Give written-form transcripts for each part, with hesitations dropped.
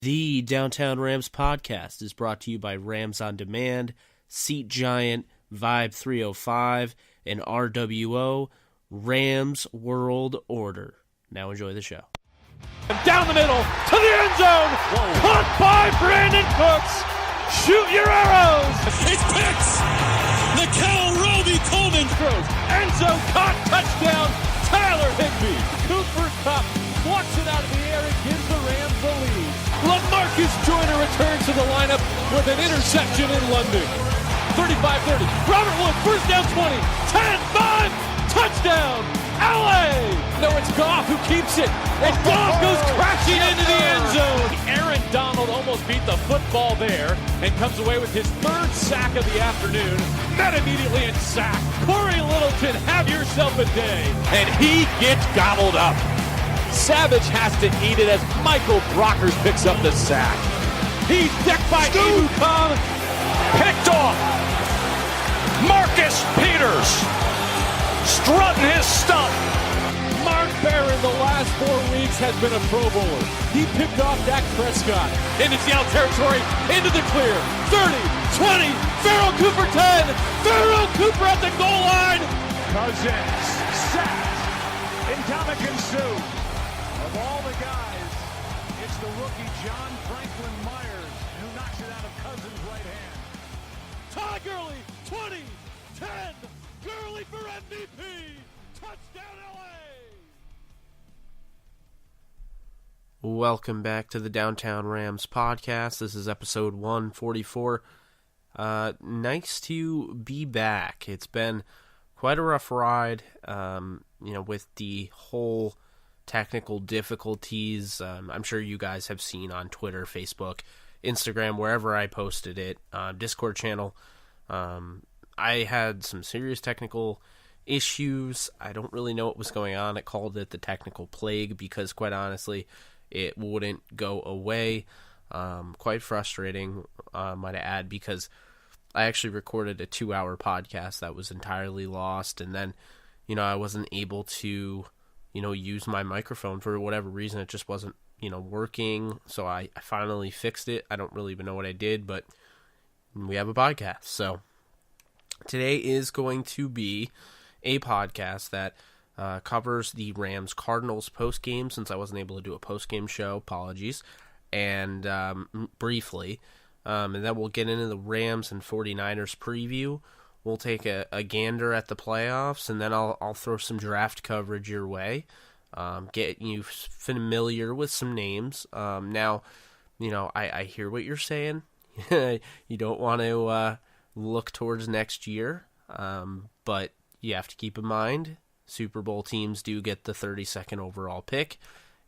The Downtown Rams podcast is brought to you by Rams On Demand, Seat Giant, Vibe 305, and RWO, Rams World Order. Now enjoy the show. Down the middle, to the end zone, caught by Brandon Cooks. Shoot your arrows. It picks. Nickel Roby Coleman throws. End zone caught, touchdown, Tyler Higbee. Cooper Kupp plucks it out of the air and gives the Rams the lead. LaMarcus Joyner returns to the lineup with an interception in London. 35-30. Robert Woods, first down 20. 10-5. Touchdown. LA. No, it's Goff who keeps it. And Goff goes crashing into the end zone. Aaron Donald almost beat the football there and comes away with his third sack of the afternoon. Met immediately and sacked. Corey Littleton, have yourself a day. And he gets gobbled up. Savage has to eat it as Michael Brockers picks up the sack. He's decked by Ebukam. Picked off. Marcus Peters strutting his stuff. Mark Barron the last 4 weeks has been a Pro Bowler. He picked off Dak Prescott into Seattle territory, into the clear. 30, 20, Farrell Cooper 10. Farrell Cooper at the goal line. Cousins sacked. Ndamukong Suh. Of all the guys, it's the rookie John Franklin Myers who knocks it out of Cousins' right hand. Todd Gurley, 20, 10, Gurley for MVP. Touchdown LA. Welcome back to the Downtown Rams podcast. This is episode 144. Nice to be back. It's been quite a rough ride, with the whole technical difficulties. I'm sure you guys have seen on Twitter, Facebook, Instagram, wherever I posted it, Discord channel. I had some serious technical issues. I don't really know what was going on. I called it the technical plague because, quite honestly, it wouldn't go away. Quite frustrating, might I add, because I actually recorded a 2-hour podcast that was entirely lost, and then, I wasn't able to use my microphone for whatever reason. It just wasn't, working. So I finally fixed it. I don't really even know what I did, but we have a podcast. So today is going to be a podcast that covers the Rams Cardinals post game, since I wasn't able to do a post game show. Apologies. And briefly, and then we'll get into the Rams and 49ers preview. We'll take a gander at the playoffs, and then I'll throw some draft coverage your way, get you familiar with some names. Now, I hear what you're saying. You don't want to look towards next year, but you have to keep in mind, Super Bowl teams do get the 32nd overall pick,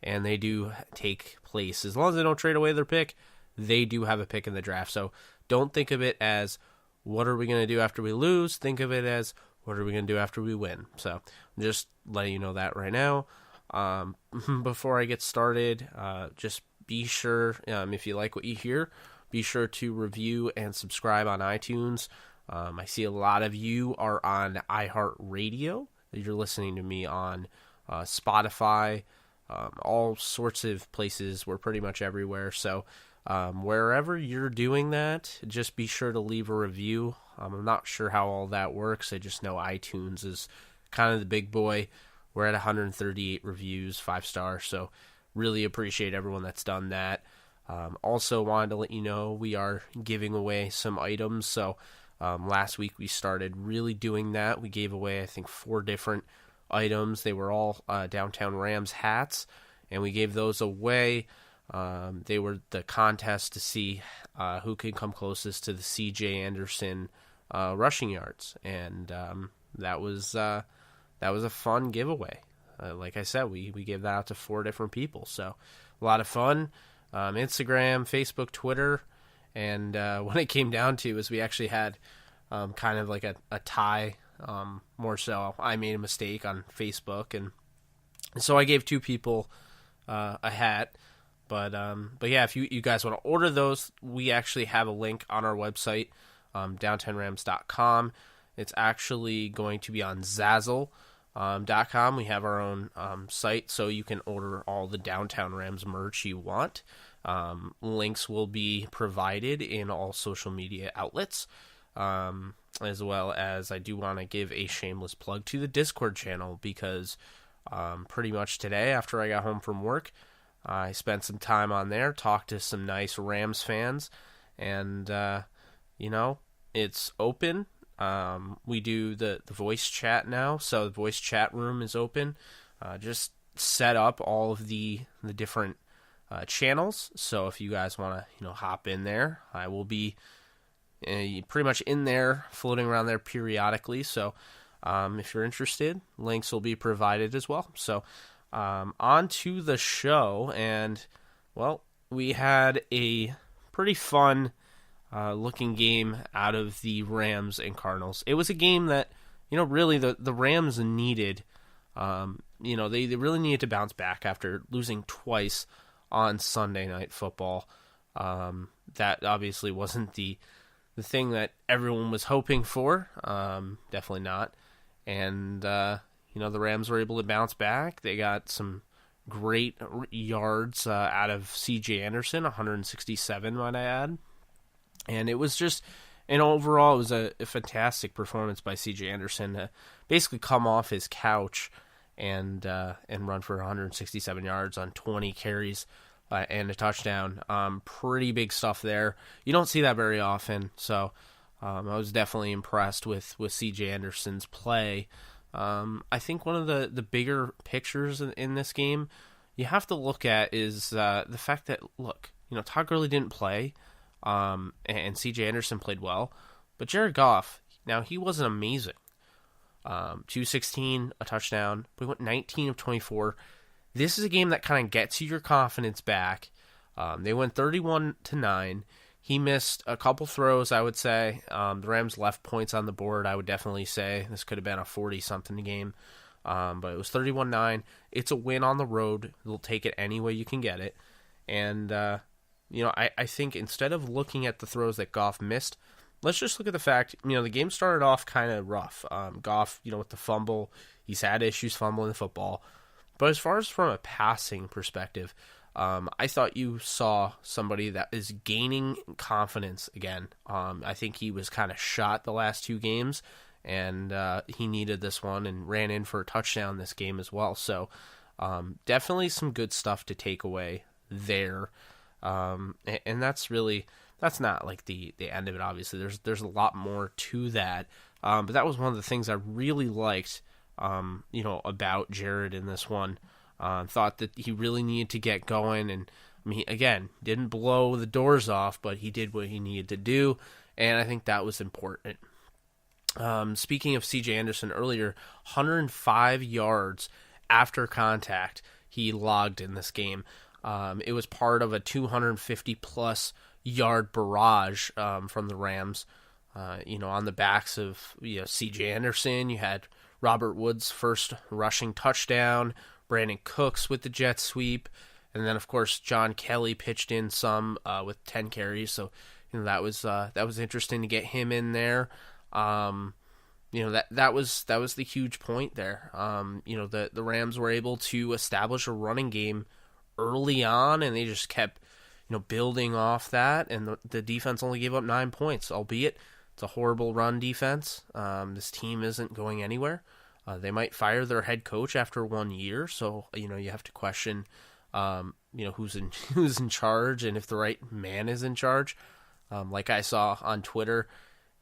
and they do take place. As long as they don't trade away their pick, they do have a pick in the draft. So don't think of it as, what are we going to do after we lose? Think of it as, what are we going to do after we win? So I'm just letting you know that right now. Before I get started, just be sure, if you like what you hear, be sure to review and subscribe on iTunes. I see a lot of you are on iHeartRadio. You're listening to me on Spotify, all sorts of places. We're pretty much everywhere. So wherever you're doing that, just be sure to leave a review. I'm not sure how all that works. I just know iTunes is kind of the big boy. We're at 138 reviews, 5 stars, so really appreciate everyone that's done that. Also wanted to let you know we are giving away some items. So last week we started really doing that. We gave away, I think, 4 different items. They were all Downtown Rams hats, and we gave those away. They were the contest to see who could come closest to the C.J. Anderson rushing yards, and that was a fun giveaway. Like I said, we gave that out to 4 different people, so a lot of fun. Instagram, Facebook, Twitter, and what it came down to is we actually had kind of like a tie. More so, I made a mistake on Facebook, and so I gave 2 people a hat. But yeah, if you guys want to order those, we actually have a link on our website, downtownrams.com. It's actually going to be on Zazzle.com. We have our own site, so you can order all the Downtown Rams merch you want. Links will be provided in all social media outlets, as well as I do want to give a shameless plug to the Discord channel, because pretty much today after I got home from work, I spent some time on there, talked to some nice Rams fans, and, it's open. We do the voice chat now, so the voice chat room is open. Just set up all of the different channels, so if you guys want to hop in there, I will be pretty much in there, floating around there periodically, so if you're interested, links will be provided as well. So on to the show, and well, we had a pretty fun looking game out of the Rams and Cardinals. It was a game that really the Rams needed. They really needed to bounce back after losing twice on Sunday Night Football. That obviously wasn't the thing that everyone was hoping for. Definitely not. And the Rams were able to bounce back. They got some great yards out of C.J. Anderson, 167, might I add. And it was just, overall, it was a fantastic performance by C.J. Anderson to basically come off his couch and run for 167 yards on 20 carries and a touchdown. Pretty big stuff there. You don't see that very often, so I was definitely impressed with C.J. Anderson's play. I think one of the bigger pictures in this game you have to look at is the fact that, Todd Gurley didn't play, and C.J. Anderson played well, but Jared Goff, now he wasn't amazing. 216, a touchdown. We went 19 of 24. This is a game that kind of gets you your confidence back. They went 31-9. He missed a couple throws, I would say. The Rams left points on the board, I would definitely say. This could have been a 40-something game. But it was 31-9. It's a win on the road. They'll take it any way you can get it. And, I think instead of looking at the throws that Goff missed, let's just look at the fact, the game started off kind of rough. Goff, with the fumble, he's had issues fumbling the football. But as far as from a passing perspective, I thought you saw somebody that is gaining confidence again. I think he was kind of shot the last two games, and he needed this one and ran in for a touchdown this game as well. So definitely some good stuff to take away there. And that's not like the end of it, obviously. There's a lot more to that. But that was one of the things I really liked, about Jared in this one. Thought that he really needed to get going, and again, didn't blow the doors off, but he did what he needed to do, and I think that was important. Speaking of C.J. Anderson earlier, 105 yards after contact he logged in this game. It was part of a 250-plus yard barrage from the Rams. On the backs of C.J. Anderson, you had Robert Woods' first rushing touchdown, Brandon Cooks with the jet sweep, and then of course John Kelly pitched in some with 10 carries. So that was interesting to get him in there. That was the huge point there. The Rams were able to establish a running game early on, and they just kept building off that, and the defense only gave up 9 points, albeit it's a horrible run defense. This team isn't going anywhere. They might fire their head coach after 1 year, so you have to question who's in charge, and if the right man is in charge. Like I saw on Twitter,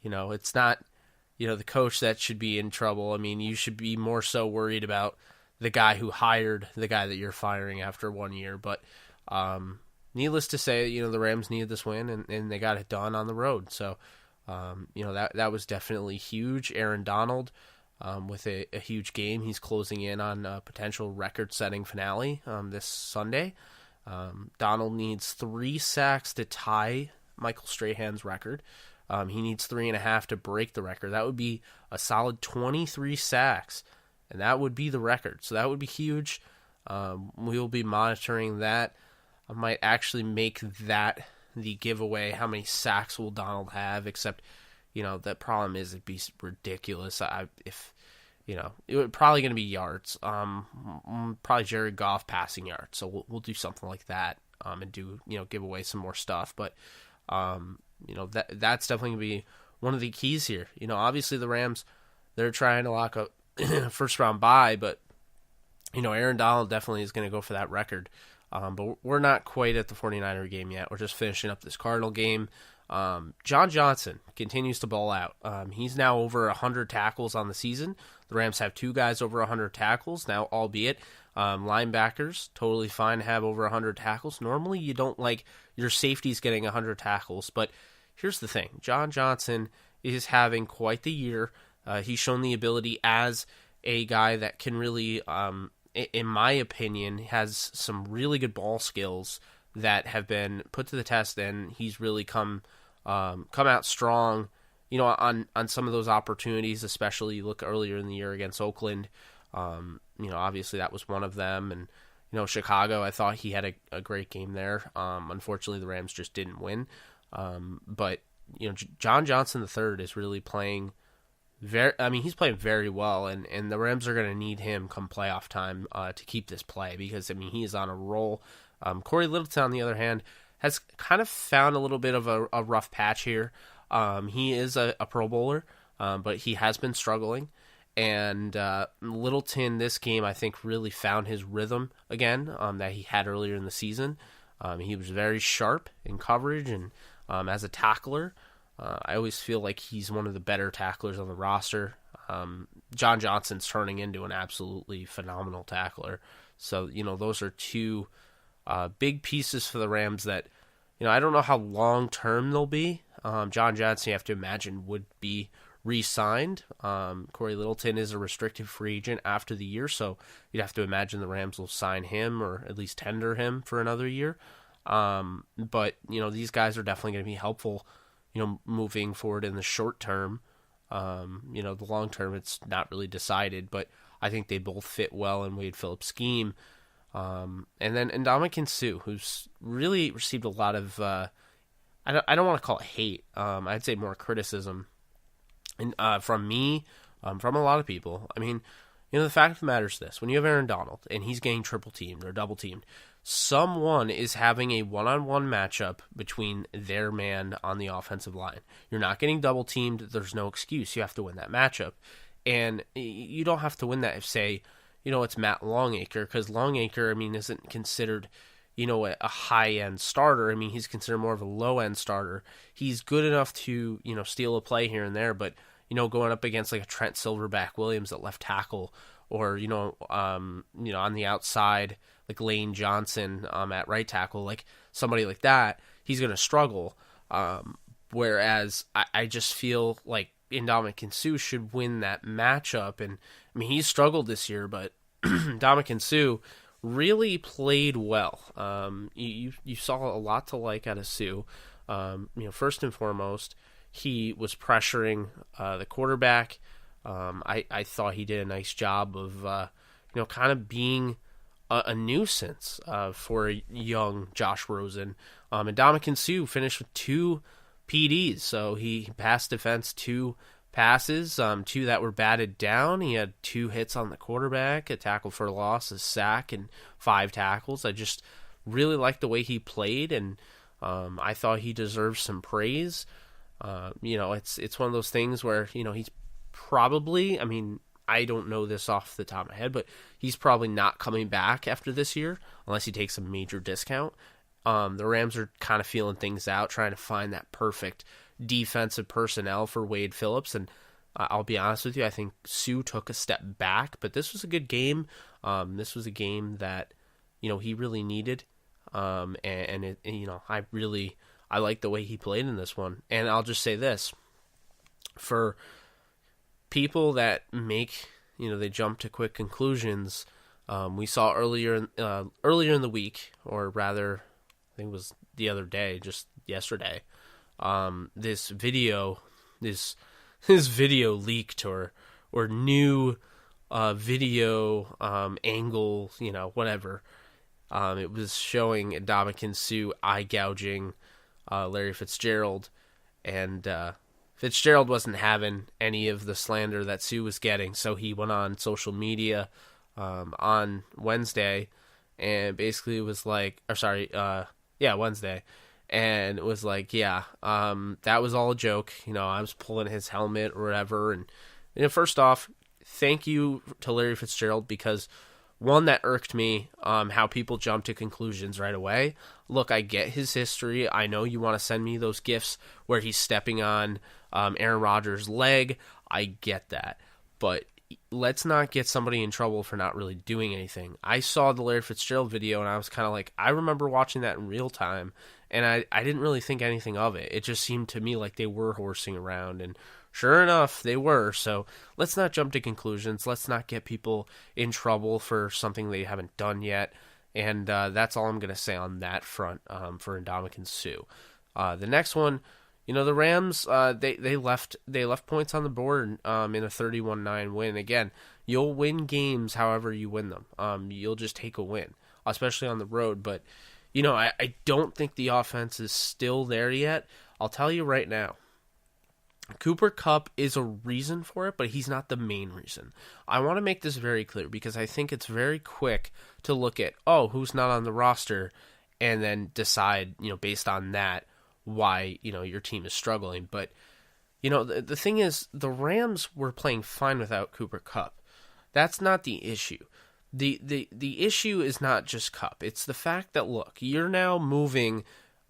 it's not the coach that should be in trouble. You should be more so worried about the guy who hired the guy that you're firing after 1 year. But needless to say, the Rams needed this win, and they got it done on the road. So that was definitely huge. Aaron Donald, with a huge game. He's closing in on a potential record-setting finale this Sunday. Donald needs 3 sacks to tie Michael Strahan's record. He needs 3.5 to break the record. That would be a solid 23 sacks, and that would be the record. So that would be huge. We will be monitoring that. I might actually make that the giveaway. How many sacks will Donald have? Except, the problem is it'd be ridiculous. It would probably going to be yards. Probably Jared Goff passing yards. So we'll do something like that. and do, give away some more stuff. But, that's definitely going to be one of the keys here. Obviously the Rams, they're trying to lock up first round bye, but, Aaron Donald definitely is going to go for that record. But we're not quite at the 49er game yet. We're just finishing up this Cardinal game. John Johnson continues to ball out. He's now over 100 tackles on the season. The Rams have 2 guys over 100 tackles now, albeit linebackers, totally fine to have over 100 tackles. Normally you don't like your safeties getting 100 tackles, but here's the thing. John Johnson is having quite the year. He's shown the ability as a guy that can really, in my opinion, has some really good ball skills that have been put to the test, and he's really come out strong, on some of those opportunities, especially you look earlier in the year against Oakland. Obviously that was one of them, and Chicago, I thought he had a great game there. Unfortunately, the Rams just didn't win. But John Johnson III is really playing he's playing very well, and the Rams are going to need him come playoff time to keep this play, because he is on a roll. Corey Littleton, on the other hand, has kind of found a little bit of a rough patch here. He is a Pro Bowler, but he has been struggling. And Littleton, this game, I think, really found his rhythm again that he had earlier in the season. He was very sharp in coverage, and as a tackler, I always feel like he's one of the better tacklers on the roster. John Johnson's turning into an absolutely phenomenal tackler. So, those are 2 big pieces for the Rams that, I don't know how long-term they'll be. John Johnson, you have to imagine, would be re-signed. Corey Littleton is a restricted free agent after the year, so you'd have to imagine the Rams will sign him or at least tender him for another year. But, these guys are definitely going to be helpful, moving forward in the short term. The long term, it's not really decided, but I think they both fit well in Wade Phillips' scheme. And then Ndamukong Suh, who's really received a lot of, I don't want to call it hate. I'd say more criticism, and from me, from a lot of people. The fact of the matter is this: when you have Aaron Donald and he's getting triple teamed or double teamed, someone is having a one-on-one matchup between their man on the offensive line. You're not getting double teamed. There's no excuse. You have to win that matchup. And you don't have to win that if, say, it's Matt Longacre, because Longacre, isn't considered, a high-end starter. He's considered more of a low-end starter. He's good enough to, steal a play here and there, but, going up against like a Trent Silverback Williams at left tackle, or, on the outside, like Lane Johnson at right tackle, like somebody like that, he's going to struggle. Whereas I just feel like Ndamukong Suh should win that matchup. And he's struggled this year, but Ndamukong Suh really played well. You saw a lot to like out of Suh. First and foremost, he was pressuring the quarterback. I thought he did a nice job of kind of being a nuisance for young Josh Rosen. And Ndamukong Suh finished with 2 PDs, so he passed defense 2 passes, 2 that were batted down. He had 2 hits on the quarterback, a tackle for a loss, a sack, and 5 tackles. I just really liked the way he played, and I thought he deserved some praise. It's one of those things where, he's probably, I don't know this off the top of my head, but he's probably not coming back after this year unless he takes a major discount. The Rams are kind of feeling things out, trying to find that perfect defensive personnel for Wade Phillips. And I'll be honest with you, I think Suh took a step back, but this was a good game. This was a game that, he really needed. I like the way he played in this one. And I'll just say this, for people that make, they jump to quick conclusions. We saw earlier in the week, or rather, I think it was the other day, just yesterday, this video leaked or new video angle, whatever. It was showing Ndamukong Suh eye gouging Larry Fitzgerald, and Fitzgerald wasn't having any of the slander that Suh was getting, so he went on social media on Wednesday and basically was like, Wednesday, and it was like, that was all a joke. I was pulling his helmet or whatever, and first off, thank you to Larry Fitzgerald, because one, that irked me, how people jump to conclusions right away. Look, I get his history. I know you want to send me those gifs where he's stepping on Aaron Rodgers' leg. I get that. But let's not get somebody in trouble for not really doing anything. I saw the Larry Fitzgerald video, and I was kind of like, I remember watching that in real time, and I didn't really think anything of it. It just seemed to me like they were horsing around, and sure enough, they were. So let's not jump to conclusions. Let's not get people in trouble for something they haven't done yet. And that's all I'm going to say on that front for Ndamukong Suh. The next one, the Rams, they left points on the board in a 31-9 win. Again, you'll win games however you win them. You'll just take a win, especially on the road. But, I don't think the offense is still there yet. I'll tell you right now. Cooper Kupp is a reason for it, but he's not the main reason. I want to make this very clear, because I think it's very quick to look at, who's not on the roster, and then decide, based on that, why, your team is struggling. But, the thing is, the Rams were playing fine without Cooper Kupp. That's not the issue. The issue is not just Kupp. It's the fact that, look, you're now moving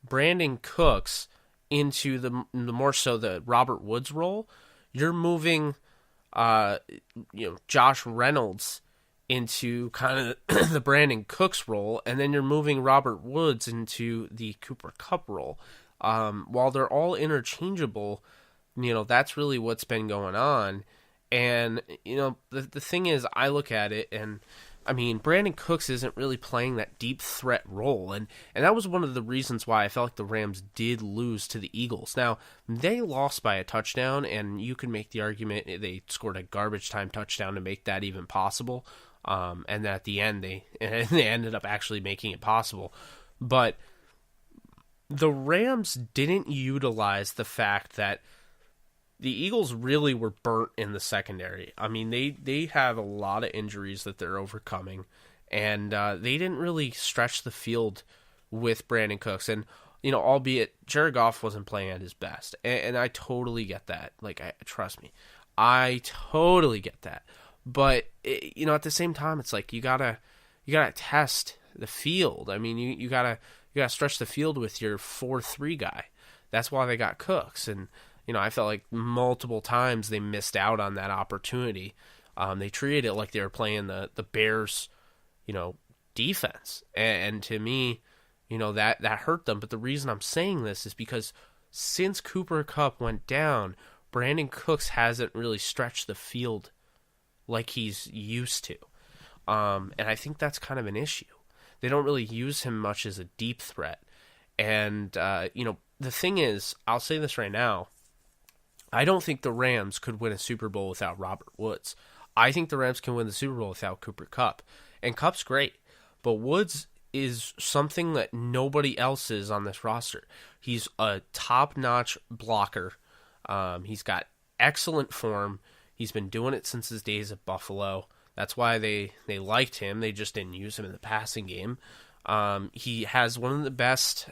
Brandon Cooks into the more so the Robert Woods role. You're moving Josh Reynolds into kind of the Brandon Cooks role, and then you're moving Robert Woods into the Cooper Kupp role. While they're all interchangeable, that's really what's been going on. And the thing is, I look at it, and I mean, Brandon Cooks isn't really playing that deep threat role, and that was one of the reasons why I felt like the Rams did lose to the Eagles. Now, they lost by a touchdown, and you can make the argument they scored a garbage time touchdown to make that even possible, and at the end they ended up actually making it possible. But the Rams didn't utilize the fact that the Eagles really were burnt in the secondary. I mean, they have a lot of injuries that they're overcoming, and they didn't really stretch the field with Brandon Cooks. And, albeit Jared Goff wasn't playing at his best, and I totally get that. Like, trust me, I totally get that. But, at the same time, it's like you gotta test the field. I mean, you gotta stretch the field with your 4-3 guy. That's why they got Cooks, and I felt like multiple times they missed out on that opportunity. They treated it like they were playing the Bears, defense. And to me, that hurt them. But the reason I'm saying this is because since Cooper Kupp went down, Brandon Cooks hasn't really stretched the field like he's used to. And I think that's kind of an issue. They don't really use him much as a deep threat. And, the thing is, I'll say this right now, I don't think the Rams could win a Super Bowl without Robert Woods. I think the Rams can win the Super Bowl without Cooper Kupp. And Kupp's great, but Woods is something that nobody else is on this roster. He's a top-notch blocker. He's got excellent form. He's been doing it since his days at Buffalo. That's why they liked him. They just didn't use him in the passing game. He has one of the best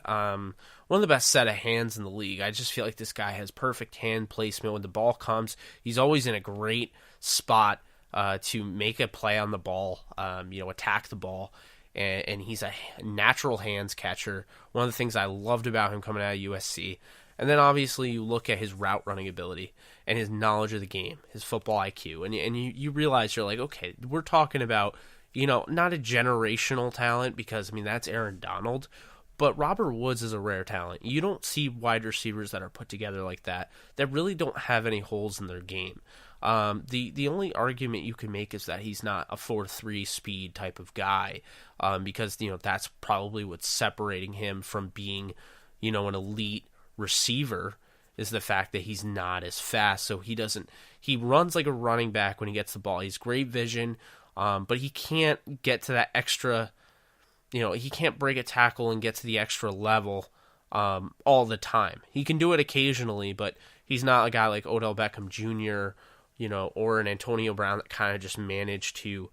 set of hands in the league. I just feel like this guy has perfect hand placement when the ball comes. He's always in a great spot to make a play on the ball, attack the ball, and he's a natural hands catcher. One of the things I loved about him coming out of USC. And then obviously you look at his route running ability and his knowledge of the game, his football IQ, and you realize you're like, okay, we're talking about, not a generational talent, because, that's Aaron Donald, but Robert Woods is a rare talent. You don't see wide receivers that are put together like that really don't have any holes in their game. The only argument you can make is that he's not a 4.3 speed type of guy, because, that's probably what's separating him from being, an elite receiver, is the fact that he's not as fast. So he runs like a running back when he gets the ball. He's great vision, but he can't get to that extra, he can't break a tackle and get to the extra level all the time. He can do it occasionally, but he's not a guy like Odell Beckham Jr., or an Antonio Brown that kind of just managed to,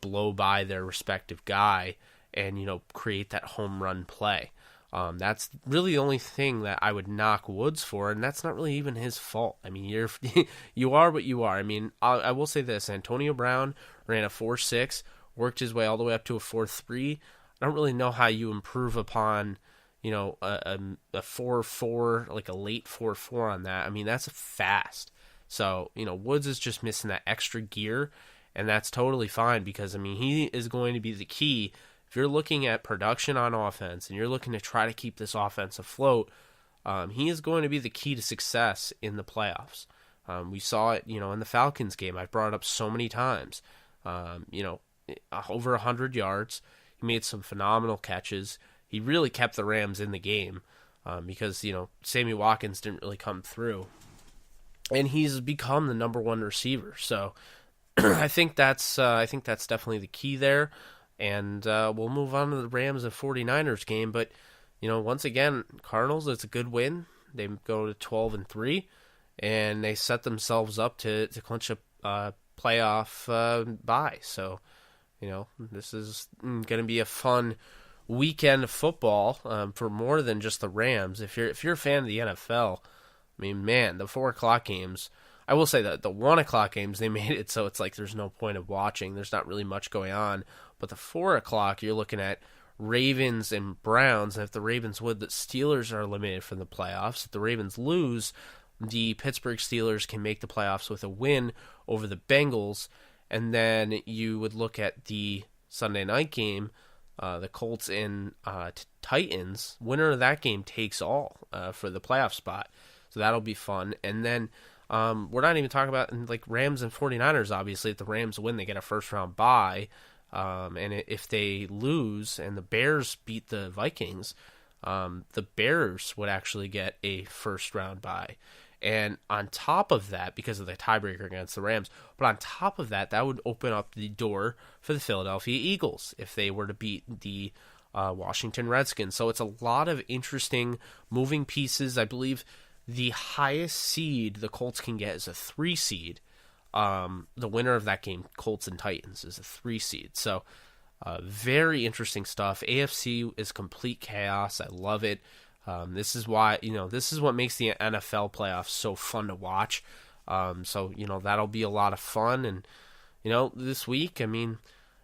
blow by their respective guy. and, create that home run play. That's really the only thing that I would knock Woods for, and that's not really even his fault. I mean, you are what you are. I mean, I will say this: Antonio Brown ran a 4.6, worked his way all the way up to a 4.3. I don't really know how you improve upon, a 4.4, like a late 4.4 on that. I mean, that's fast. So, Woods is just missing that extra gear, and that's totally fine because, I mean, he is going to be the key. If you're looking at production on offense and you're looking to try to keep this offense afloat, he is going to be the key to success in the playoffs. We saw it, in the Falcons game. I've brought it up so many times. Over 100 yards. He made some phenomenal catches. He really kept the Rams in the game because, Sammy Watkins didn't really come through. And he's become the number one receiver. So I think that's definitely the key there. And we'll move on to the Rams and 49ers game. But, once again, Cardinals, it's a good win. They go to 12-3, and they set themselves up to clinch a playoff bye. So, this is going to be a fun weekend of football for more than just the Rams. If you're a fan of the NFL, I mean, man, the 4 o'clock games. I will say that the 1 o'clock games, they made it so it's like there's no point of watching. There's not really much going on. But the 4 o'clock, you're looking at Ravens and Browns. And if the Ravens win, the Steelers are eliminated from the playoffs. If the Ravens lose, the Pittsburgh Steelers can make the playoffs with a win over the Bengals. And then you would look at the Sunday night game, the Colts and Titans. Winner of that game takes all for the playoff spot. So that'll be fun. And then we're not even talking about like Rams and 49ers, obviously. If the Rams win, they get a first-round bye. And if they lose and the Bears beat the Vikings, the Bears would actually get a first-round bye. And on top of that, because of the tiebreaker against the Rams, but on top of that, that would open up the door for the Philadelphia Eagles if they were to beat the Washington Redskins. So it's a lot of interesting moving pieces. I believe the highest seed the Colts can get is a 3 seed. The winner of that game, Colts and Titans, is a 3 seed. So very interesting stuff. AFC is complete chaos. I love it. This is why, this is what makes the NFL playoffs so fun to watch. So, that'll be a lot of fun. And, this week, I mean,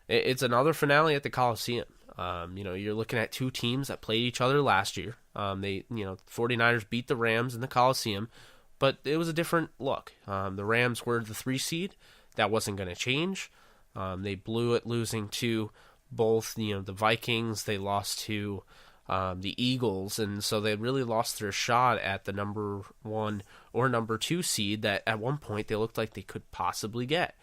it's another finale at the Coliseum. You're looking at 2 teams that played each other last year. 49ers beat the Rams in the Coliseum, but it was a different look. The Rams were the 3 seed. That wasn't going to change. They blew it losing to both, the Vikings. They lost to the Eagles, and so they really lost their shot at the number 1 or number 2 seed that at one point they looked like they could possibly get.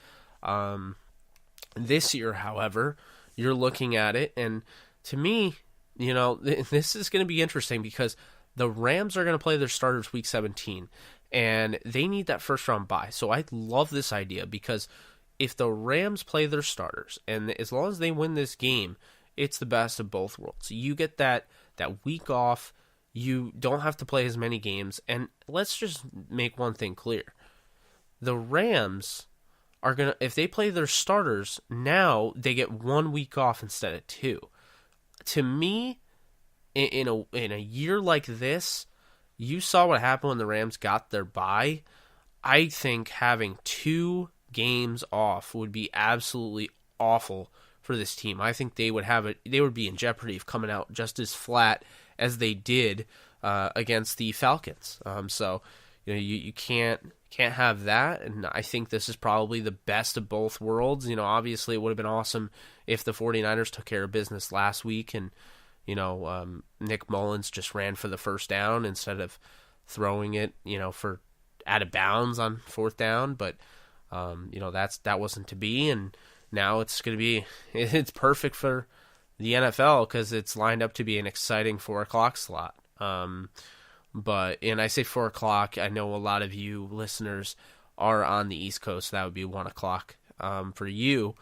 This year, however, you're looking at it, and to me, this is going to be interesting because the Rams are going to play their starters week 17, and they need that first-round bye. So I love this idea because if the Rams play their starters, and as long as they win this game, it's the best of both worlds. You get that week off. You don't have to play as many games. And let's just make one thing clear. The Rams are going to, if they play their starters, now they get 1 week off instead of 2. To me, in a year like this, you saw what happened when the Rams got their bye. I think having 2 games off would be absolutely awful for this team. I think they would be in jeopardy of coming out just as flat as they did against the Falcons. So you can't have that, and I think this is probably the best of both worlds. Obviously it would have been awesome if the 49ers took care of business last week and Nick Mullins just ran for the first down instead of throwing it for out of bounds on 4th down, but that wasn't to be, and now it's perfect for the NFL because it's lined up to be an exciting 4 o'clock slot. And I say 4 o'clock, I know a lot of you listeners are on the East Coast, so that would be 1 o'clock for you.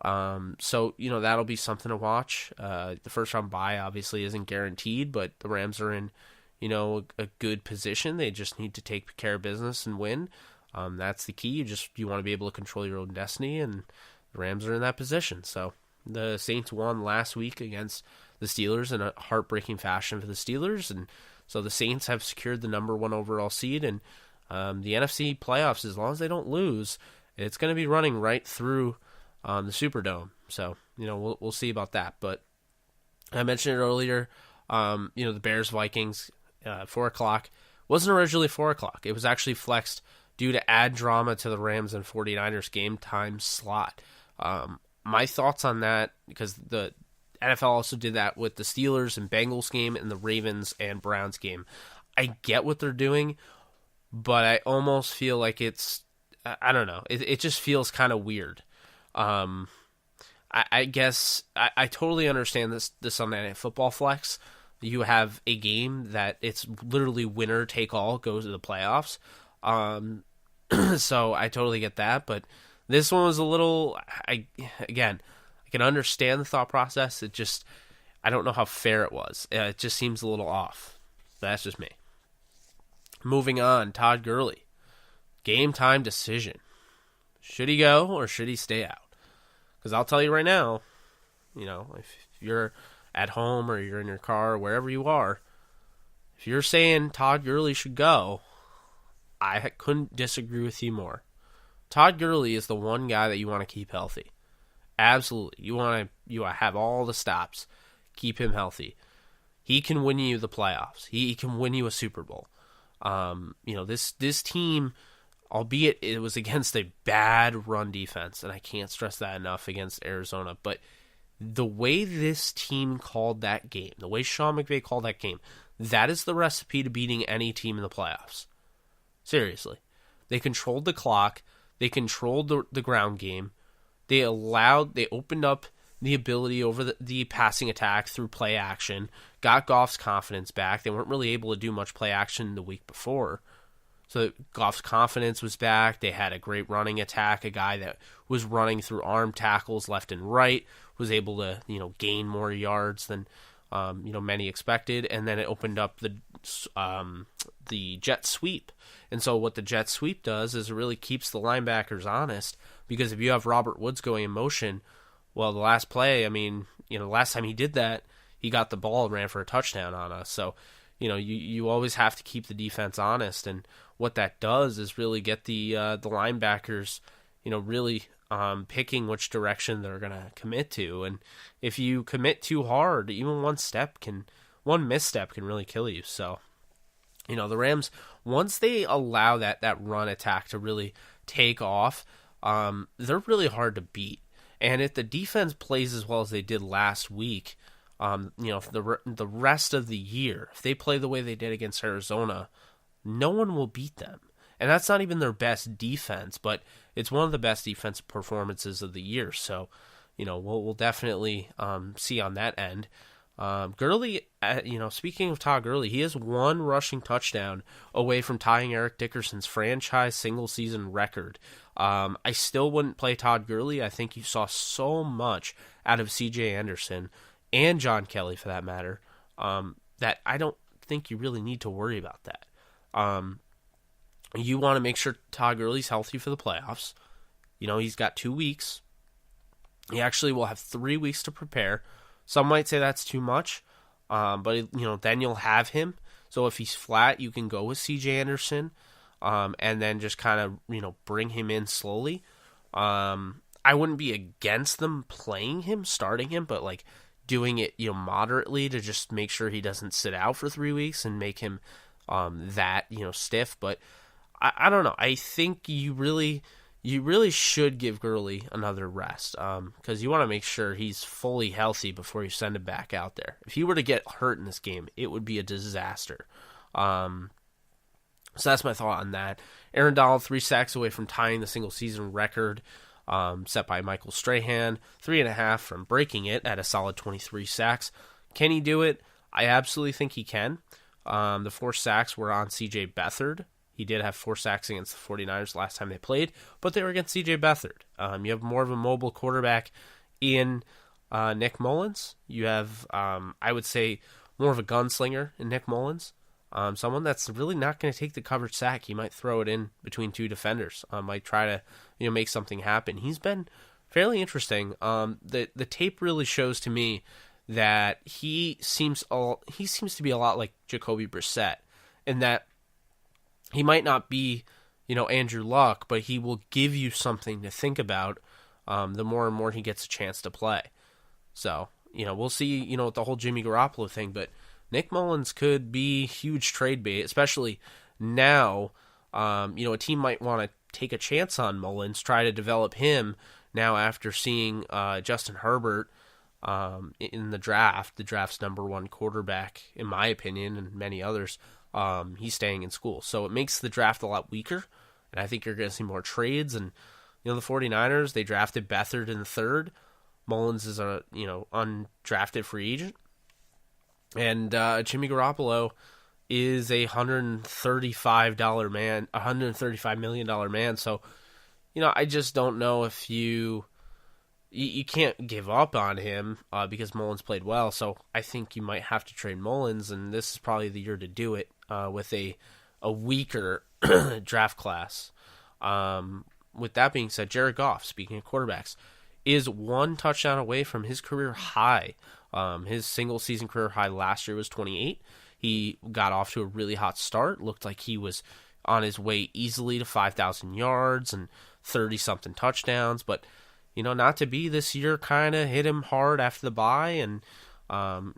So that'll be something to watch. The first round bye obviously isn't guaranteed, but the Rams are in a good position. They just need to take care of business and win. That's the key. You want to be able to control your own destiny, and the Rams are in that position. So The Saints won last week against the Steelers in a heartbreaking fashion for the Steelers, and so the Saints have secured the number 1 overall seed, and the NFC playoffs, as long as they don't lose, it's going to be running right through the Superdome. So, we'll see about that. But I mentioned it earlier, the Bears-Vikings, 4 o'clock, wasn't originally 4 o'clock. It was actually flexed due to add drama to the Rams and 49ers game time slot. My thoughts on that, because the NFL also did that with the Steelers and Bengals game and the Ravens and Browns game. I get what they're doing, but I almost feel like it's, I don't know, it just feels kind of weird. I guess I totally understand this Sunday Night Football flex. You have a game that it's literally winner take all, goes to the playoffs. So I totally get that, but this one was a little, I can understand the thought process. I don't know how fair it was. It just seems a little off. That's just me. Moving on, Todd Gurley. Game time decision. Should he go or should he stay out? Because I'll tell you right now, if you're at home or you're in your car or wherever you are, if you're saying Todd Gurley should go, I couldn't disagree with you more. Todd Gurley is the one guy that you want to keep healthy. Absolutely. You want to have all the stops. Keep him healthy. He can win you the playoffs. He can win you a Super Bowl. This team, albeit it was against a bad run defense, and I can't stress that enough against Arizona, but the way this team called that game, the way Sean McVay called that game, that is the recipe to beating any team in the playoffs. Seriously. They controlled the clock. They controlled the ground game. They opened up the ability over the passing attack through play action, got Goff's confidence back. They weren't really able to do much play action the week before. So Goff's confidence was back. They had a great running attack, a guy that was running through arm tackles left and right, was able to, gain more yards than, many expected. And then it opened up the jet sweep. And so what the jet sweep does is it really keeps the linebackers honest, because if you have Robert Woods going in motion, well, the last play, last time he did that, he got the ball and ran for a touchdown on us. So, you always have to keep the defense honest, and what that does is really get the linebackers, really picking which direction they're going to commit to. And if you commit too hard, even one misstep can really kill you. So, the Rams, once they allow that run attack to really take off, they're really hard to beat. And if the defense plays as well as they did last week, the rest of the year, if they play the way they did against Arizona, no one will beat them. And that's not even their best defense, but it's one of the best defensive performances of the year. So, we'll definitely see on that end. Gurley, speaking of Todd Gurley, he is one rushing touchdown away from tying Eric Dickerson's franchise single-season record. I still wouldn't play Todd Gurley. I think you saw so much out of C.J. Anderson and John Kelly, for that matter, that I don't think you really need to worry about that. You want to make sure Todd Gurley's healthy for the playoffs. He's got 2 weeks. He actually will have 3 weeks to prepare. Some might say that's too much, but then you'll have him. So if he's flat, you can go with C.J. Anderson, and then just kind of bring him in slowly. I wouldn't be against them playing him, starting him, but doing it moderately to just make sure he doesn't sit out for 3 weeks and make him that stiff. But I don't know. I think you really should give Gurley another rest, because you want to make sure he's fully healthy before you send him back out there. If he were to get hurt in this game, it would be a disaster. So that's my thought on that. Aaron Donald, 3 sacks away from tying the single-season record set by Michael Strahan, 3.5 from breaking it at a solid 23 sacks. Can he do it? I absolutely think he can. The 4 sacks were on C.J. Beathard. He did have 4 sacks against the 49ers last time they played, but they were against C.J. Beathard. You have more of a mobile quarterback in Nick Mullins. You have, I would say, more of a gunslinger in Nick Mullins. Someone that's really not going to take the coverage sack. He might throw it in between 2 defenders. Might try to make something happen. He's been fairly interesting. The tape really shows to me that he seems to be a lot like Jacoby Brissett, in that he might not be, Andrew Luck, but he will give you something to think about the more and more he gets a chance to play. So, we'll see, with the whole Jimmy Garoppolo thing, but Nick Mullins could be huge trade bait, especially now. A team might want to take a chance on Mullins, try to develop him now after seeing Justin Herbert in the draft's number one quarterback, in my opinion, and many others. He's staying in school. So it makes the draft a lot weaker, and I think you're going to see more trades. And, the 49ers, they drafted Beathard in the third. Mullins is a, undrafted free agent. And Jimmy Garoppolo is a $135 million man. So, I just don't know if you can't give up on him because Mullins played well. So I think you might have to trade Mullins, and this is probably the year to do it with a weaker draft class. With that being said, Jared Goff, speaking of quarterbacks, is one touchdown away from his career high. His single-season career high last year was 28. He got off to a really hot start. Looked like he was on his way easily to 5,000 yards and 30-something touchdowns. But, not to be this year, kind of hit him hard after the bye, and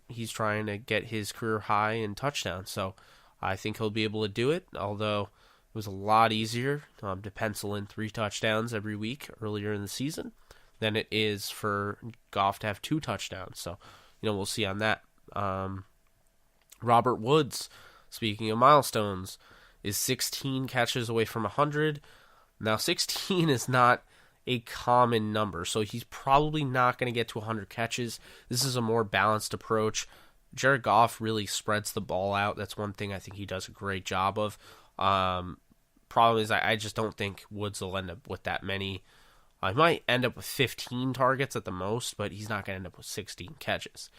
he's trying to get his career high in touchdowns. So I think he'll be able to do it, although it was a lot easier to pencil in 3 touchdowns every week earlier in the season than it is for Goff to have 2 touchdowns. So, we'll see on that. Robert Woods, speaking of milestones, is 16 catches away from 100. Now, 16 is not a common number, so he's probably not going to get to 100 catches. This is a more balanced approach. Jared Goff really spreads the ball out. That's one thing I think he does a great job of. Problem is, I just don't think Woods will end up with that many. He might end up with 15 targets at the most, but he's not going to end up with 16 catches.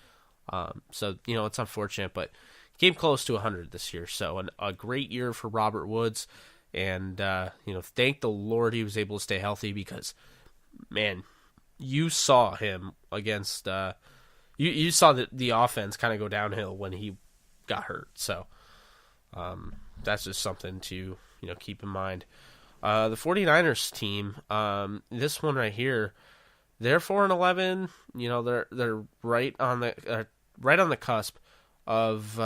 So, it's unfortunate, but he came close to 100 this year. So a great year for Robert Woods. And, thank the Lord he was able to stay healthy because, man, you saw him against, you saw the offense kind of go downhill when he got hurt. So that's just something to, keep in mind. The 49ers team, this one right here, they're 4-11. They're right on the cusp of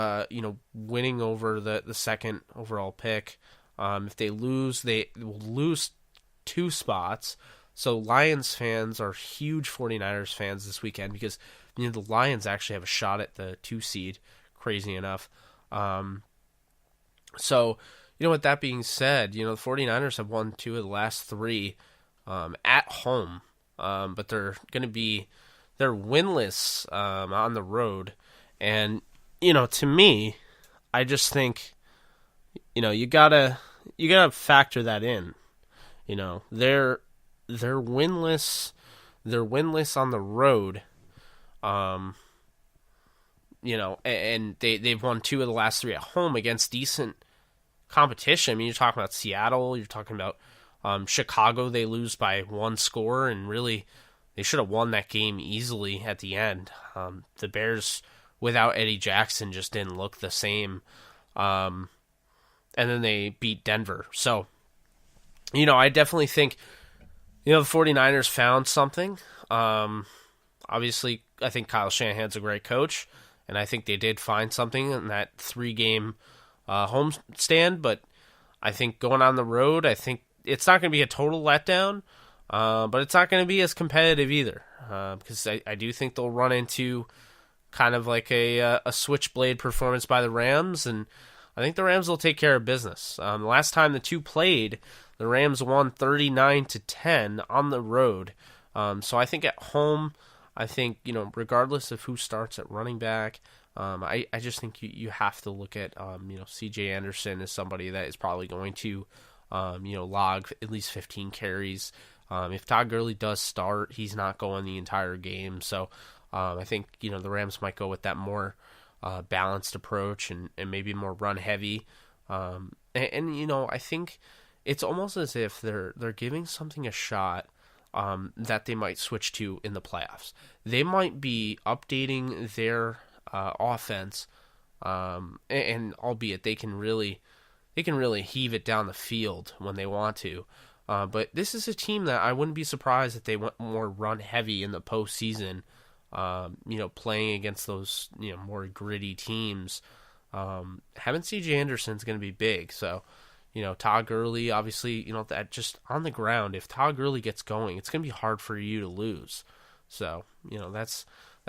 winning over the second overall pick. If they lose, they will lose 2 spots. So Lions fans are huge 49ers fans this weekend because the Lions actually have a shot at the 2 seed. Crazy enough. So. With that being said, the 49ers have won 2 of the last 3 at home, but they're winless on the road. And, to me, I just think, you gotta factor that in. They're winless on the road. And they've won 2 of the last 3 at home against decent competition. I mean, you're talking about Seattle, you're talking about Chicago. They lose by 1 score, and really they should have won that game easily at the end. The Bears without Eddie Jackson just didn't look the same, and then they beat Denver. So I definitely think the 49ers found something. Obviously I think Kyle Shanahan's a great coach, and I think they did find something in that 3-game homestand, but I think going on the road, I think it's not going to be a total letdown, but it's not going to be as competitive either, because I do think they'll run into kind of like a switchblade performance by the Rams, and I think the Rams will take care of business. The last time the 2 played, the Rams won 39-10 on the road. So I think at home, I think, regardless of who starts at running back, I just think you have to look at, C.J. Anderson as somebody that is probably going to, log at least 15 carries. If Todd Gurley does start, he's not going the entire game. So I think, the Rams might go with that more balanced approach and maybe more run heavy. I think it's almost as if they're giving something a shot that they might switch to in the playoffs. They might be updating their offense, and albeit they can really heave it down the field when they want to. But this is a team that I wouldn't be surprised if they went more run heavy in the postseason. Playing against those more gritty teams. Having C.J. Anderson's going to be big. So, Todd Gurley, obviously, that just on the ground, if Todd Gurley gets going, it's going to be hard for you to lose. So, that's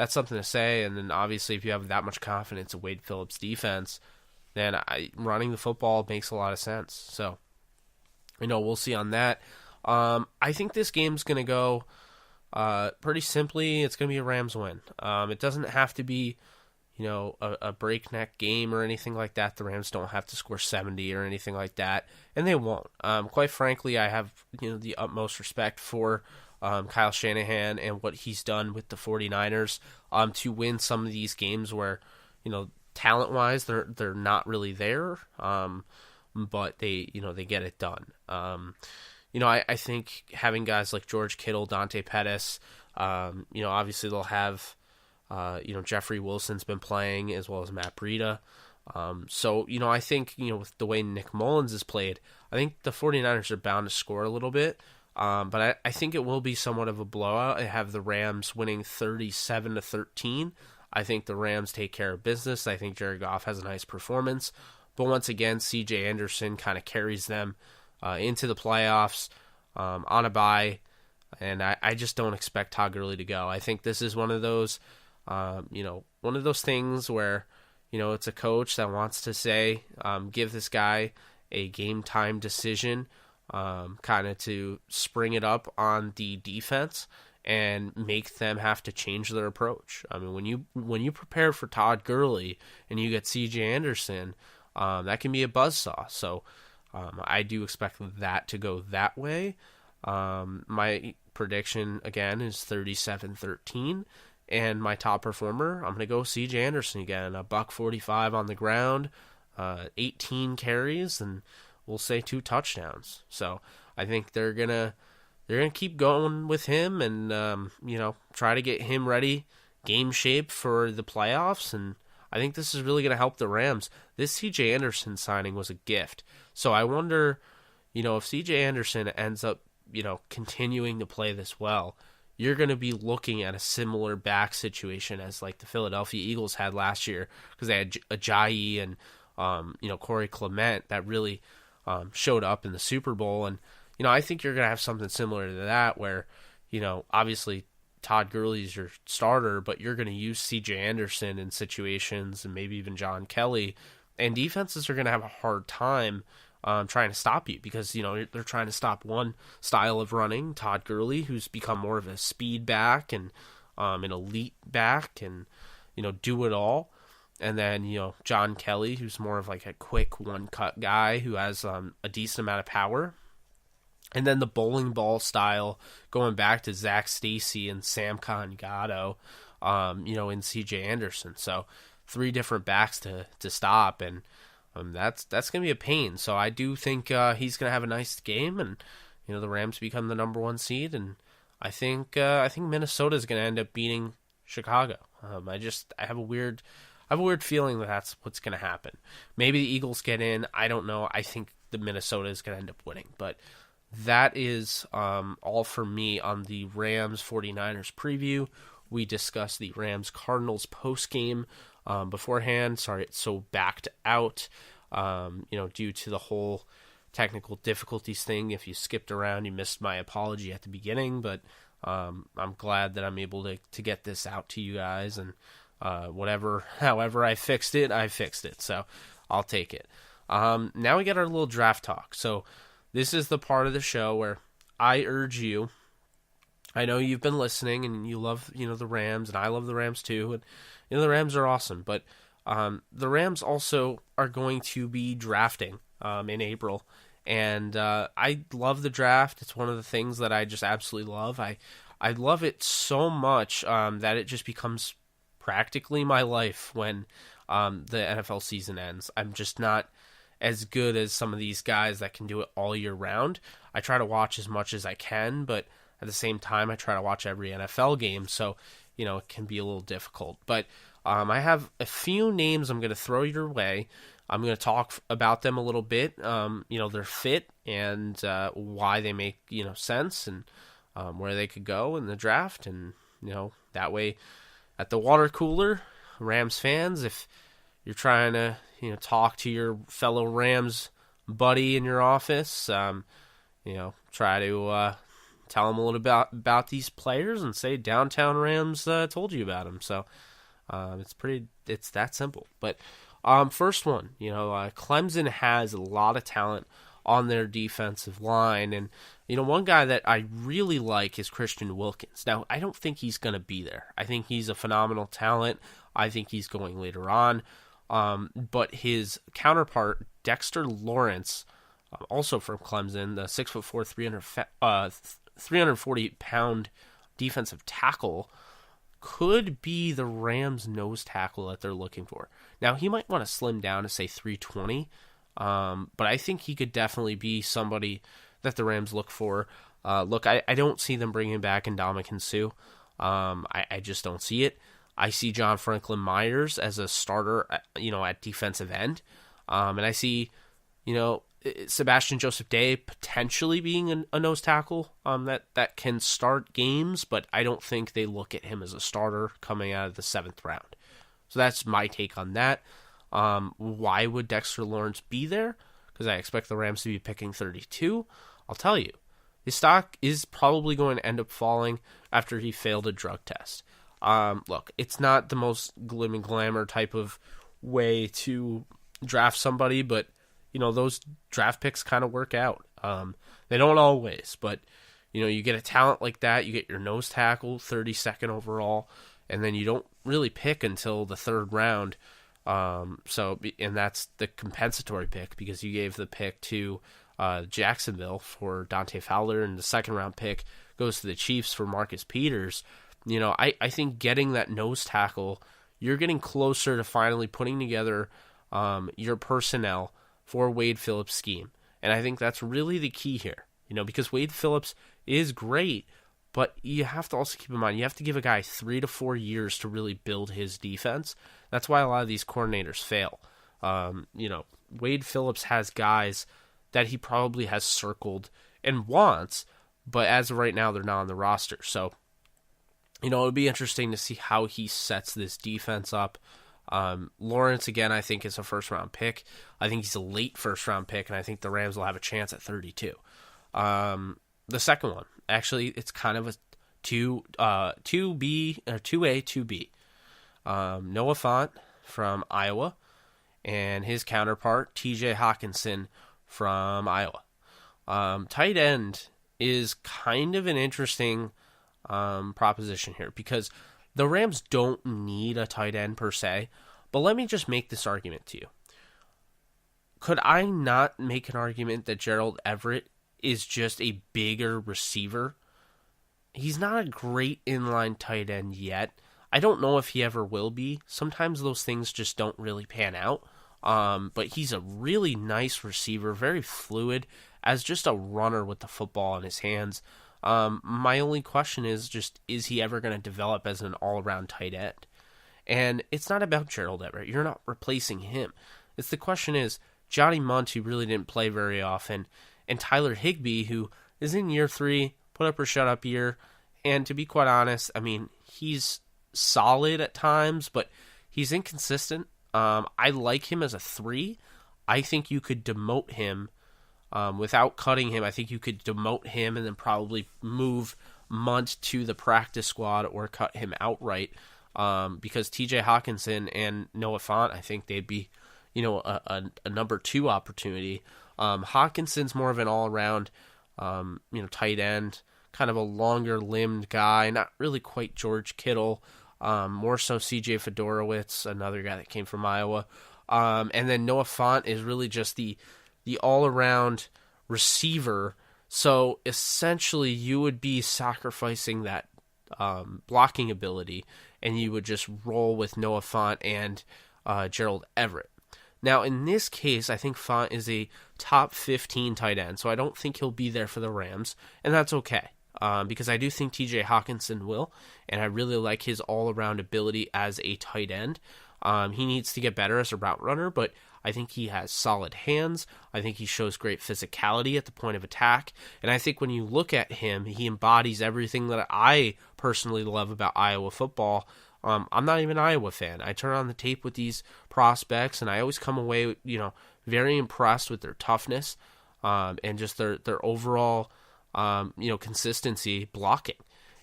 something to say. And then obviously, if you have that much confidence in Wade Phillips' defense, then running the football makes a lot of sense. So, we'll see on that. I think this game's going to go pretty simply. It's going to be a Rams win. It doesn't have to be, a breakneck game or anything like that. The Rams don't have to score 70 or anything like that, and they won't. Quite frankly, I have the utmost respect for Kyle Shanahan and what he's done with the 49ers to win some of these games where, talent-wise, they're not really there, but they get it done. I think having guys like George Kittle, Dante Pettis, obviously they'll have, Jeffrey Wilson's been playing as well as Matt Breida. I think, with the way Nick Mullins has played, I think the 49ers are bound to score a little bit. But I think it will be somewhat of a blowout. I have the Rams winning 37-13. I think the Rams take care of business. I think Jared Goff has a nice performance. But once again, C.J. Anderson kind of carries them into the playoffs on a bye, and I just don't expect Todd Gurley to go. I think this is one of those, one of those things where, it's a coach that wants to say, give this guy a game time decision, kind of to spring it up on the defense and make them have to change their approach. I mean, when you prepare for Todd Gurley and you get C.J. Anderson, that can be a buzzsaw. So I do expect that to go that way. My prediction, again, is 37-13. And my top performer, I'm going to go C.J. Anderson again. $145 on the ground, 18 carries, and we'll say 2 touchdowns. So I think they're gonna keep going with him and try to get him ready, game shape for the playoffs. And I think this is really going to help the Rams. This C.J. Anderson signing was a gift. So I wonder, if C.J. Anderson ends up, continuing to play this well, you're going to be looking at a similar back situation as like the Philadelphia Eagles had last year, because they had Ajayi and, Corey Clement that really showed up in the Super Bowl. And, I think you're going to have something similar to that where, obviously Todd Gurley is your starter, but you're going to use C.J. Anderson in situations and maybe even John Kelly, and defenses are going to have a hard time trying to stop you because, they're trying to stop one style of running, Todd Gurley, who's become more of a speed back and an elite back and, do it all. And then, John Kelly, who's more of like a quick one-cut guy who has a decent amount of power. And then the bowling ball style, going back to Zach Stacy and Sam Gatto, in C.J. Anderson. So 3 different backs to stop, and that's going to be a pain. So I do think he's going to have a nice game, and the Rams become the number 1 seed, and I think Minnesota is going to end up beating Chicago. I have a weird feeling that that's what's going to happen. Maybe the Eagles get in. I don't know. I think the Minnesota is going to end up winning, but that is all for me on the Rams 49ers preview. We discussed the Rams Cardinals post game beforehand. Sorry, it's so backed out, due to the whole technical difficulties thing. If you skipped around, you missed my apology at the beginning, but I'm glad that I'm able to get this out to you guys, and however I fixed it, so I'll take it. Now we get our little draft talk. So this is the part of the show where I urge you, I know you've been listening and you love, the Rams, and I love the Rams too, and the Rams are awesome, but the Rams also are going to be drafting in April, and I love the draft. It's one of the things that I just absolutely love. I love it so much that it just becomes practically my life when the NFL season ends. I'm just not as good as some of these guys that can do it all year round. I try to watch as much as I can, but at the same time, I try to watch every NFL game, so, it can be a little difficult. But I have a few names I'm going to throw your way. I'm going to talk about them a little bit, their fit and why they make, sense and where they could go in the draft. And, that way at the water cooler, Rams fans, if you're trying to, talk to your fellow Rams buddy in your office, try to tell them a little about these players and say Downtown Rams told you about them. So it's that simple. But first one, Clemson has a lot of talent on their defensive line. And, one guy that I really like is Christian Wilkins. Now, I don't think he's going to be there. I think he's a phenomenal talent. I think he's going later on. But his counterpart, Dexter Lawrence, also from Clemson, the 6'4", 340-pound defensive tackle, could be the Rams' nose tackle that they're looking for. Now, he might want to slim down to, say, 320, but I think he could definitely be somebody that the Rams look for. I don't see them bringing back Ndamukong Suh. I just don't see it. I see John Franklin Myers as a starter, at defensive end. And I see, Sebastian Joseph Day potentially being a nose tackle that can start games, but I don't think they look at him as a starter coming out of the 7th round. So that's my take on that. Why would Dexter Lawrence be there? Because I expect the Rams to be picking 32. I'll tell you, his stock is probably going to end up falling after he failed a drug test. Look, it's not the most glim and glamour type of way to draft somebody, but, those draft picks kind of work out. They don't always, but, you get a talent like that, you get your nose tackle, 32nd overall, and then you don't really pick until the 3rd round. And that's the compensatory pick because you gave the pick to Jacksonville for Dante Fowler, and the 2nd round pick goes to the Chiefs for Marcus Peters. I think getting that nose tackle, you're getting closer to finally putting together your personnel for Wade Phillips' scheme. And I think that's really the key here, because Wade Phillips is great, but you have to also keep in mind, you have to give a guy 3 to 4 years to really build his defense. That's why a lot of these coordinators fail. Wade Phillips has guys that he probably has circled and wants, but as of right now, they're not on the roster. So, it'll be interesting to see how he sets this defense up. Lawrence, again, I think is a 1st-round pick. I think he's a late 1st-round pick, and I think the Rams will have a chance at 32. The second one, actually, it's kind of a 2B or 2A, 2B. Noah Fant from Iowa, and his counterpart, TJ Hawkinson from Iowa. Tight end is kind of an interesting proposition here because the Rams don't need a tight end per se, but let me just make this argument to you. Could I not make an argument that Gerald Everett is just a bigger receiver? He's not a great inline tight end yet. I don't know if he ever will be. Sometimes those things just don't really pan out. But he's a really nice receiver, very fluid, as just a runner with the football in his hands. My only question is is he ever going to develop as an all-around tight end? And it's not about Gerald Everett. You're not replacing him. The question is Johnny Munt, who really didn't play very often, and Tyler Higbee, who is in year 3, put up or shut up year. And to be quite honest, I mean, he's solid at times, but he's inconsistent. I like him as a 3. I think you could demote him without cutting him. I think you could demote him and then probably move Munt to the practice squad or cut him outright because TJ Hawkinson and Noah Fant, I think they'd be, a number 2 opportunity. Hawkinson's more of an all-around, tight end, kind of a longer-limbed guy, not really quite George Kittle, more so CJ Fedorowicz, another guy that came from Iowa. And then Noah Fant is really just the all-around receiver. So essentially you would be sacrificing that blocking ability, and you would just roll with Noah Fant and Gerald Everett. Now, in this case, I think Fant is a top 15 tight end, so I don't think he'll be there for the Rams, and that's okay. because I do think TJ Hawkinson will, and I really like his all-around ability as a tight end. He needs to get better as a route runner, but I think he has solid hands. I think he shows great physicality at the point of attack, and I think when you look at him, he embodies everything that I personally love about Iowa football. I'm not even an Iowa fan. I turn on the tape with these prospects, and I always come away, very impressed with their toughness, and just their overall, consistency blocking.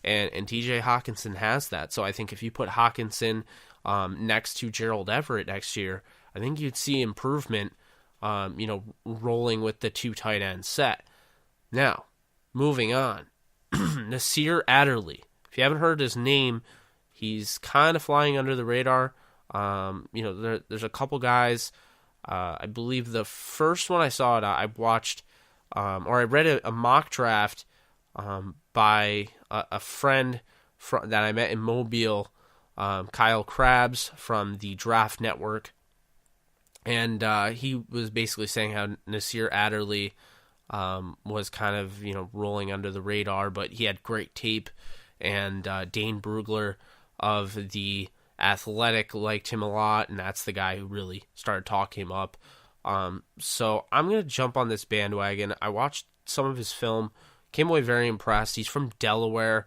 And TJ Hawkinson has that. So I think if you put Hawkinson next to Gerald Everett next year, I think you'd see improvement, rolling with the two tight end set. Now, moving on. Nasir Adderley. If you haven't heard his name, he's kind of flying under the radar. There's a couple guys. I believe the first one I saw it, I watched, or I read a mock draft by a friend that I met in Mobile, Kyle Krabs from the Draft Network. And he was basically saying how Nasir Adderley was kind of, rolling under the radar, but he had great tape. And Dane Brugler of The Athletic liked him a lot, and that's the guy who really started talking him up. So I'm going to jump on this bandwagon. I watched some of his film, came away very impressed. He's from Delaware,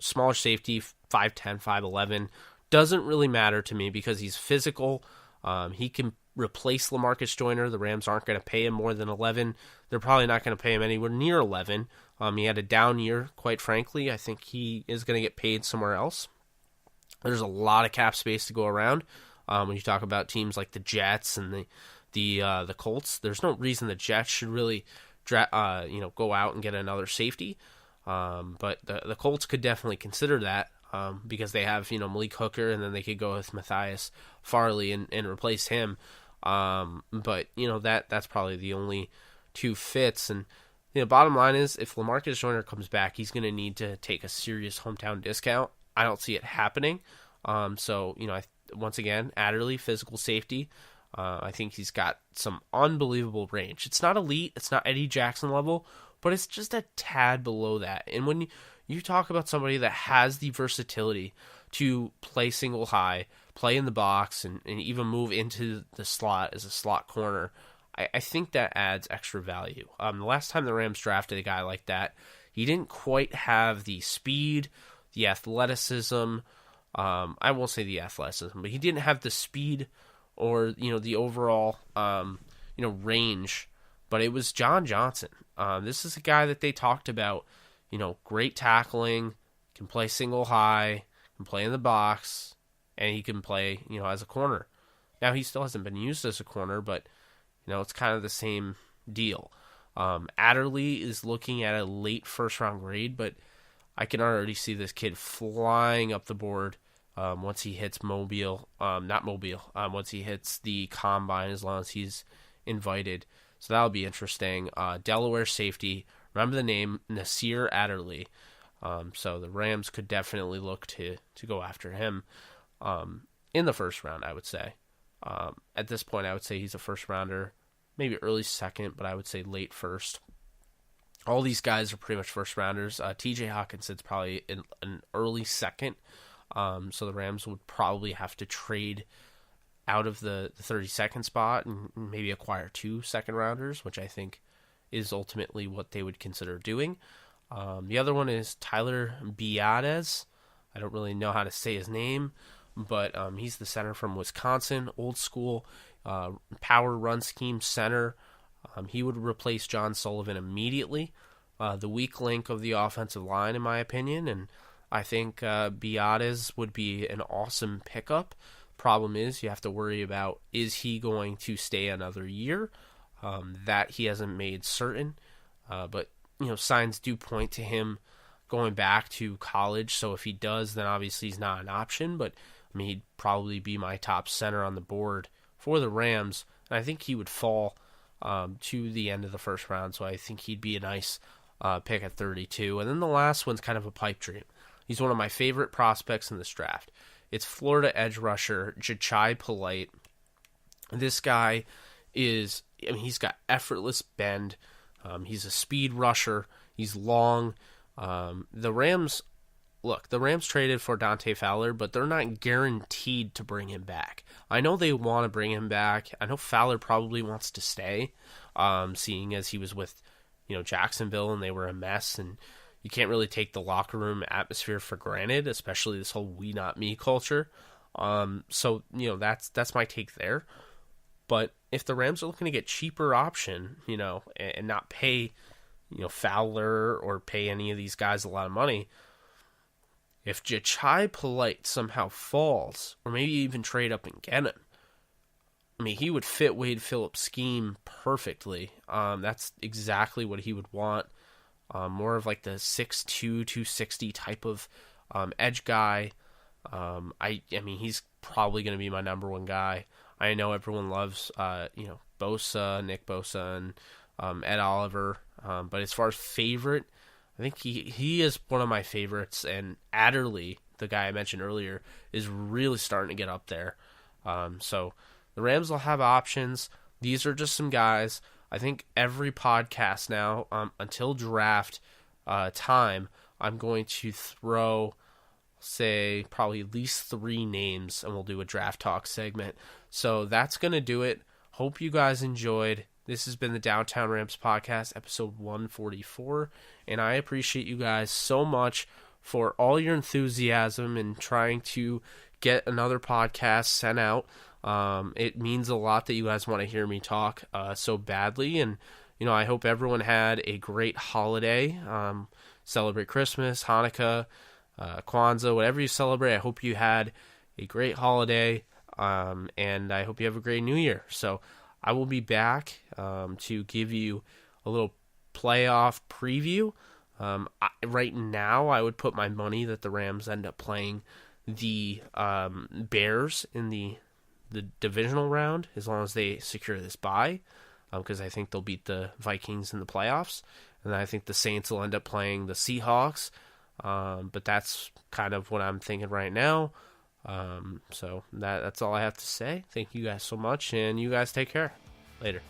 smaller safety, 5'10", 5'11". Doesn't really matter to me because he's physical. He can replace LaMarcus Joyner. The Rams aren't going to pay him more than 11. They're probably not going to pay him anywhere near 11. He had a down year, quite frankly. I think he is going to get paid somewhere else. There's a lot of cap space to go around. When you talk about teams like the Jets and the Colts, there's no reason the Jets should really go out and get another safety. But the Colts could definitely consider that because they have Malik Hooker, and then they could go with Matthias Farley and replace him. But that's probably the only two fits. And bottom line is, if LaMarcus Joyner comes back, he's going to need to take a serious hometown discount. I don't see it happening. Once again, Adderley, physical safety. I think he's got some unbelievable range. It's not elite. It's not Eddie Jackson level, but it's just a tad below that. And when you talk about somebody that has the versatility to play single high, play in the box, and even move into the slot as a slot corner, I think that adds extra value. The last time the Rams drafted a guy like that, he didn't quite have the speed, the athleticism. I won't say the athleticism, but he didn't have the speed or the overall range. But it was John Johnson. This is a guy that they talked about. Great tackling, can play single high, can play in the box, and he can play as a corner. Now he still hasn't been used as a corner, but it's kind of the same deal. Adderley is looking at a late first-round grade, but I can already see this kid flying up the board once he hits once he hits the combine, as long as he's invited. So that'll be interesting. Delaware safety, remember the name, Nasir Adderley. So the Rams could definitely look to go after him in the first round, I would say. At this point, I would say he's a first-rounder, maybe early second, but I would say late first. All these guys are pretty much first-rounders. TJ Hawkinson's probably an early second, so the Rams would probably have to trade out of the 32nd spot and maybe acquire 2 second-rounders, which I think is ultimately what they would consider doing. The other one is Tyler Biadasz. I don't really know how to say his name, but he's the center from Wisconsin, old school power run scheme center. He would replace John Sullivan immediately, the weak link of the offensive line, in my opinion, and I think Biadasz would be an awesome pickup. Problem is, you have to worry about, is he going to stay another year? That he hasn't made certain, but signs do point to him going back to college, so if he does, then obviously he's not an option, but he'd probably be my top center on the board for the Rams, and I think he would fall to the end of the first round, so I think he'd be a nice pick at 32. And then the last one's kind of a pipe dream. He's one of my favorite prospects in this draft. It's Florida edge rusher Jachai Polite. This guy is, he's got effortless bend. He's a speed rusher. He's long. The Rams traded for Dante Fowler, but they're not guaranteed to bring him back. I know they want to bring him back. I know Fowler probably wants to stay, seeing as he was with, Jacksonville and they were a mess, and you can't really take the locker room atmosphere for granted, especially this whole "we not me" culture. So that's my take there. But if the Rams are looking to get cheaper option, and not pay, Fowler or pay any of these guys a lot of money, if Jachai Polite somehow falls, or maybe even trade up and get him, I mean, he would fit Wade Phillips' scheme perfectly. That's exactly what he would want. More of like the 6'2", 260 type of edge guy. I mean, he's probably going to be my number one guy. I know everyone loves, Bosa, Nick Bosa, and Ed Oliver. But as far as favorite, I think he is one of my favorites. And Adderley, the guy I mentioned earlier, is really starting to get up there. So the Rams will have options. These are just some guys. I think every podcast now, until draft time, I'm going to throw, say, probably at least 3 names, and we'll do a draft talk segment. So that's going to do it. Hope you guys enjoyed. This has been the Downtown Rams Podcast, episode 144, and I appreciate you guys so much for all your enthusiasm in trying to get another podcast sent out. It means a lot that you guys want to hear me talk so badly, and I hope everyone had a great holiday. Celebrate Christmas, Hanukkah, Kwanzaa, whatever you celebrate. I hope you had a great holiday, and I hope you have a great New Year. So I will be back to give you a little playoff preview. Right now, I would put my money that the Rams end up playing the Bears in the divisional round, as long as they secure this bye, because I think they'll beat the Vikings in the playoffs, and I think the Saints will end up playing the Seahawks, but that's kind of what I'm thinking right now. So that's all I have to say. Thank you guys so much, and you guys take care. Later.